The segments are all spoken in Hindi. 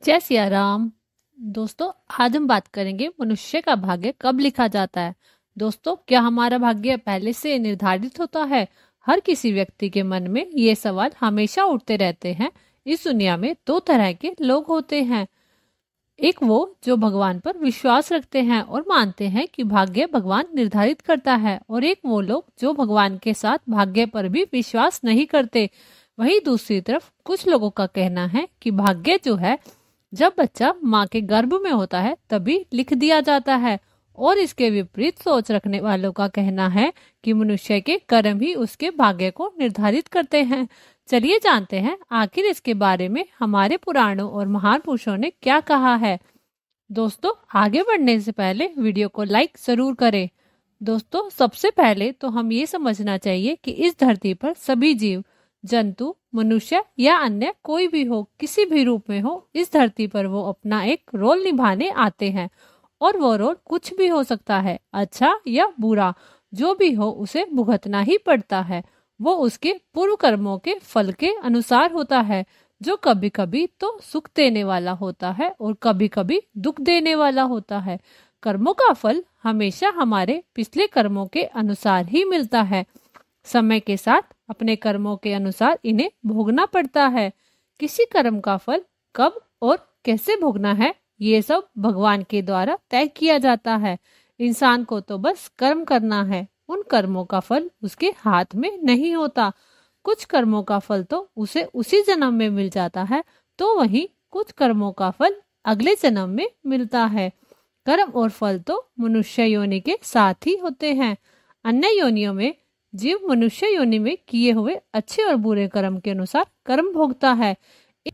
जय सिया राम। दोस्तों, आज हम बात करेंगे मनुष्य का भाग्य कब लिखा जाता है। दोस्तों, क्या हमारा भाग्य पहले से निर्धारित होता है? हर किसी व्यक्ति के मन में ये सवाल हमेशा उठते रहते हैं। इस दुनिया में दो तरह के लोग होते हैं। एक वो जो भगवान पर विश्वास रखते हैं और मानते हैं कि भाग्य भगवान निर्धारित करता है, और एक वो लोग जो भगवान के साथ भाग्य पर भी विश्वास नहीं करते। वहीं दूसरी तरफ कुछ लोगों का कहना है कि भाग्य जो है, जब बच्चा माँ के गर्भ में होता है तभी लिख दिया जाता है। और इसके विपरीत सोच रखने वालों का कहना है कि मनुष्य के कर्म ही उसके भाग्य को निर्धारित करते हैं। चलिए जानते हैं आखिर इसके बारे में हमारे पुराणों और महान पुरुषों ने क्या कहा है। दोस्तों, आगे बढ़ने से पहले वीडियो को लाइक जरूर करें। दोस्तों, सबसे पहले तो हम ये समझना चाहिए कि इस धरती पर सभी जीव जंतु, मनुष्य या अन्य कोई भी हो, किसी भी रूप में हो, इस धरती पर वो अपना एक रोल निभाने आते हैं। और वो रोल कुछ भी हो सकता है, अच्छा या बुरा। जो भी हो उसे भुगतना ही पड़ता है। वो उसके पूर्व कर्मों के फल के अनुसार होता है, जो कभी कभी तो सुख देने वाला होता है और कभी कभी दुख देने वाला होता है। कर्मों का फल हमेशा हमारे पिछले कर्मों के अनुसार ही मिलता है। समय के साथ अपने कर्मों के अनुसार इन्हें भोगना पड़ता है। किसी कर्म का फल कब और कैसे भोगना है, ये सब भगवान के द्वारा तय किया जाता है। इंसान को तो बस कर्म करना है, उन कर्मों का फल उसके हाथ में नहीं होता। कुछ कर्मों का फल तो उसे उसी जन्म में मिल जाता है, तो वहीं कुछ कर्मों का फल अगले जन्म में मिलता है। कर्म और फल तो मनुष्य योनि के साथ ही होते हैं। अन्य योनियों में जीव मनुष्य योनि में किए हुए अच्छे और बुरे कर्म के अनुसार कर्म भोगता है।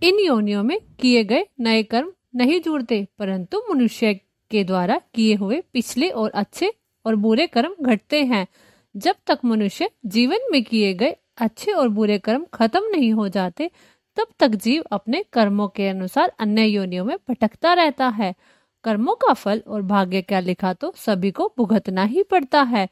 इन योनियों में किए गए नए कर्म नहीं जुड़ते, परंतु मनुष्य के द्वारा किए हुए पिछले और अच्छे और बुरे कर्म घटते हैं। जब तक मनुष्य जीवन में किए गए अच्छे और बुरे कर्म खत्म नहीं हो जाते, तब तक जीव अपने कर्मों के अनुसार अन्य योनियों में भटकता रहता है। कर्मों का फल और भाग्य क्या लिखा तो सभी को भुगतना ही पड़ता है।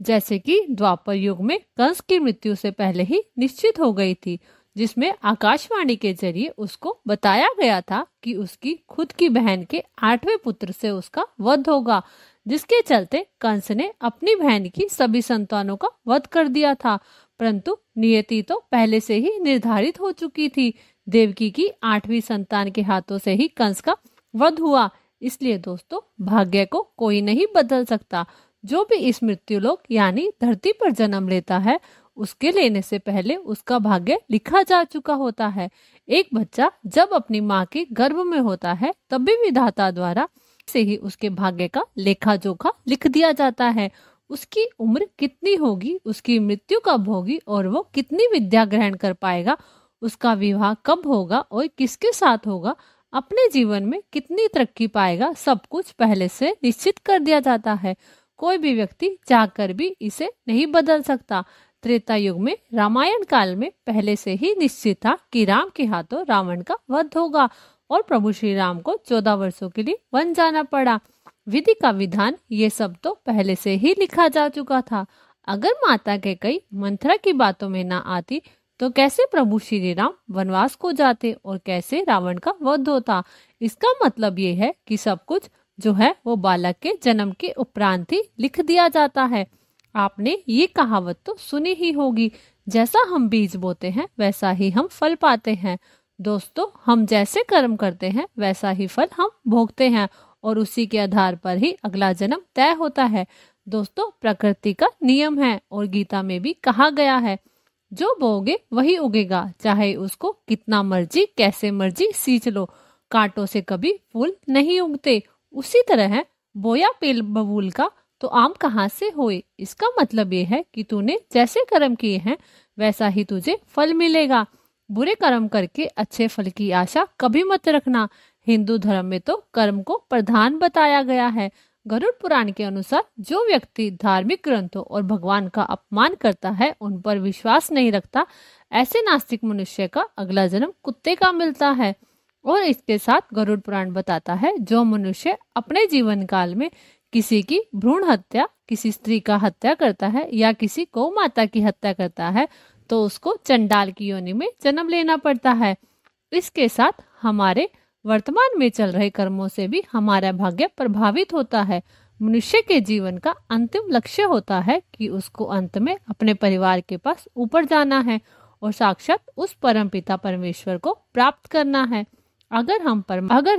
जैसे कि द्वापर युग में कंस की मृत्यु से पहले ही निश्चित हो गई थी, जिसमें आकाशवाणी के जरिए उसको बताया गया था कि उसकी खुद की बहन के 8वें पुत्र से उसका वध होगा, जिसके चलते कंस ने अपनी बहन की सभी संतानों का वध कर दिया था। परंतु नियति तो पहले से ही निर्धारित हो चुकी थी। देवकी की 8वीं संतान के हाथों से ही कंस का वध हुआ। इसलिए दोस्तों, भाग्य को कोई नहीं बदल सकता। जो भी इस मृत्युलोक यानी धरती पर जन्म लेता है, उसके लेने से पहले उसका भाग्य लिखा जा चुका होता है। एक बच्चा जब अपनी माँ के गर्भ में होता है, तब भी विधाता द्वारा से ही उसके भाग्य का लेखा जोखा लिख दिया जाता है। उसकी उम्र कितनी होगी, उसकी मृत्यु कब होगी और वो कितनी विद्या ग्रहण कर पाएगा, उसका विवाह कब होगा और किसके साथ होगा, अपने जीवन में कितनी तरक्की पाएगा, सब कुछ पहले से निश्चित कर दिया जाता है। कोई भी व्यक्ति चाहकर भी इसे नहीं बदल सकता। त्रेता युग में रामायण काल में पहले से ही निश्चित था कि राम के हाथों रावण का वध होगा और प्रभु श्री राम को 14 वर्षों के लिए वन जाना पड़ा। विधि का विधान ये सब तो पहले से ही लिखा जा चुका था। अगर माता के कई मंत्रा की बातों में ना आती, तो कैसे प्रभु श्री राम वनवास को जाते और कैसे रावण का वध होता। इसका मतलब ये है कि सब कुछ जो है वो बालक के जन्म के उपरांत ही लिख दिया जाता है। आपने ये कहावत तो सुनी ही होगी, जैसा हम बीज बोते हैं वैसा ही हम फल पाते हैं। दोस्तों, हम जैसे कर्म करते हैं वैसा ही फल हम भोगते हैं, और उसी के आधार पर ही अगला जन्म तय होता है। दोस्तों, प्रकृति का नियम है और गीता में भी कहा गया है, जो बोगे वही उगेगा, चाहे उसको कितना मर्जी कैसे मर्जी सींच लो। कांटों से कभी फूल नहीं उगते। उसी तरह है, बोया पेल बबूल का तो आम कहाँ से होए। इसका मतलब ये है कि तूने जैसे कर्म किए हैं वैसा ही तुझे फल मिलेगा। बुरे कर्म करके अच्छे फल की आशा कभी मत रखना। हिंदू धर्म में तो कर्म को प्रधान बताया गया है। गरुड़ पुराण के अनुसार जो व्यक्ति धार्मिक ग्रंथों और भगवान का अपमान करता है, उन पर विश्वास नहीं रखता, ऐसे नास्तिक मनुष्य का अगला जन्म कुत्ते का मिलता है। और इसके साथ गरुड़ पुराण बताता है, जो मनुष्य अपने जीवन काल में किसी की भ्रूण हत्या, किसी स्त्री का हत्या करता है या किसी गौ माता की हत्या करता है, तो उसको चंडाल की योनि में जन्म लेना पड़ता है। इसके साथ हमारे वर्तमान में चल रहे कर्मों से भी हमारा भाग्य प्रभावित होता है। मनुष्य के जीवन का अंतिम लक्ष्य होता है कि उसको अंत में अपने परिवार के पास ऊपर जाना है और साक्षात उस परमपिता परमेश्वर को प्राप्त करना है। अगर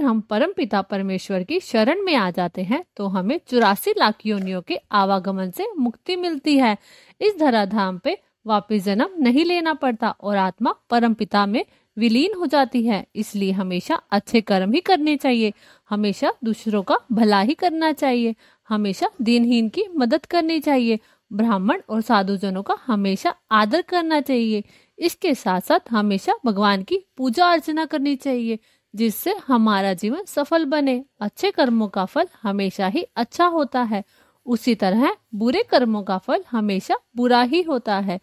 हम परमपिता परमेश्वर की शरण में आ जाते हैं तो हमें 84 लाख योनियों के आवागमन से मुक्ति मिलती है। इस धराधाम पे वापस जन्म नहीं लेना पड़ता और आत्मा परमपिता में विलीन हो जाती है। इसलिए हमेशा अच्छे कर्म ही करने चाहिए, हमेशा दूसरों का भला ही करना चाहिए, हमेशा दीनहीन की मदद करनी चाहिए, ब्राह्मण और साधुजनों का हमेशा आदर करना चाहिए। इसके साथ साथ हमेशा भगवान की पूजा अर्चना करनी चाहिए, जिससे हमारा जीवन सफल बने। अच्छे कर्मों का फल हमेशा ही अच्छा होता है, उसी तरह बुरे कर्मों का फल हमेशा बुरा ही होता है।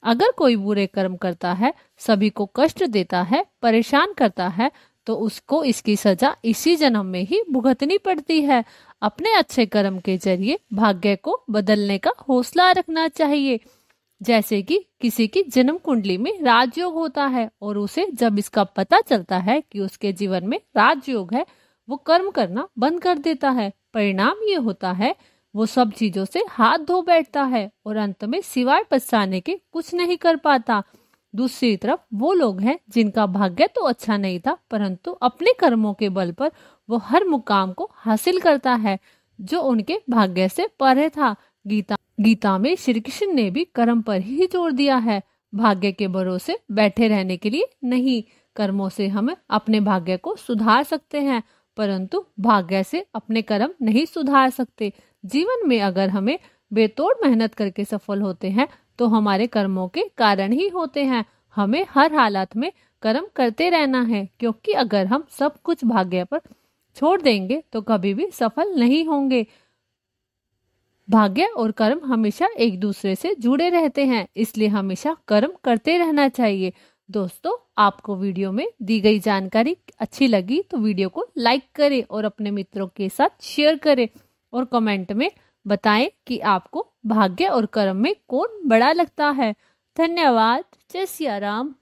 अगर कोई बुरे कर्म करता है, सभी को कष्ट देता है, परेशान करता है, तो उसको इसकी सजा इसी जन्म में ही भुगतनी पड़ती है। अपने अच्छे कर्म के जरिए भाग्य को बदलने का हौसला रखना चाहिए। जैसे कि किसी की जन्म कुंडली में राजयोग होता है और उसे जब इसका पता चलता है कि उसके जीवन में राजयोग है, वो कर्म करना बंद कर देता है। परिणाम ये होता है वो सब चीजों से हाथ धो बैठता है और अंत में सिवाय पछताने के कुछ नहीं कर पाता। दूसरी तरफ वो लोग हैं जिनका भाग्य तो अच्छा नहीं था, परंतु अपने कर्मों के बल पर वो हर मुकाम को हासिल करता है जो उनके भाग्य से परे था। गीता में श्री कृष्ण ने भी कर्म पर ही जोर दिया है, भाग्य के भरोसे बैठे रहने के लिए नहीं। कर्मों से हम अपने भाग्य को सुधार सकते हैं, परंतु भाग्य से अपने कर्म नहीं सुधार सकते। जीवन में अगर हमें बेतोड़ मेहनत करके सफल होते हैं तो हमारे कर्मों के कारण ही होते हैं। हमें हर हालत में कर्म करते रहना है, क्योंकि अगर हम सब कुछ भाग्य पर छोड़ देंगे तो कभी भी सफल नहीं होंगे। भाग्य और कर्म हमेशा एक दूसरे से जुड़े रहते हैं, इसलिए हमेशा कर्म करते रहना चाहिए। दोस्तों, आपको वीडियो में दी गई जानकारी अच्छी लगी तो वीडियो को लाइक करें और अपने मित्रों के साथ शेयर करें और कमेंट में बताएं कि आपको भाग्य और कर्म में कौन बड़ा लगता है। धन्यवाद। जय सिया राम।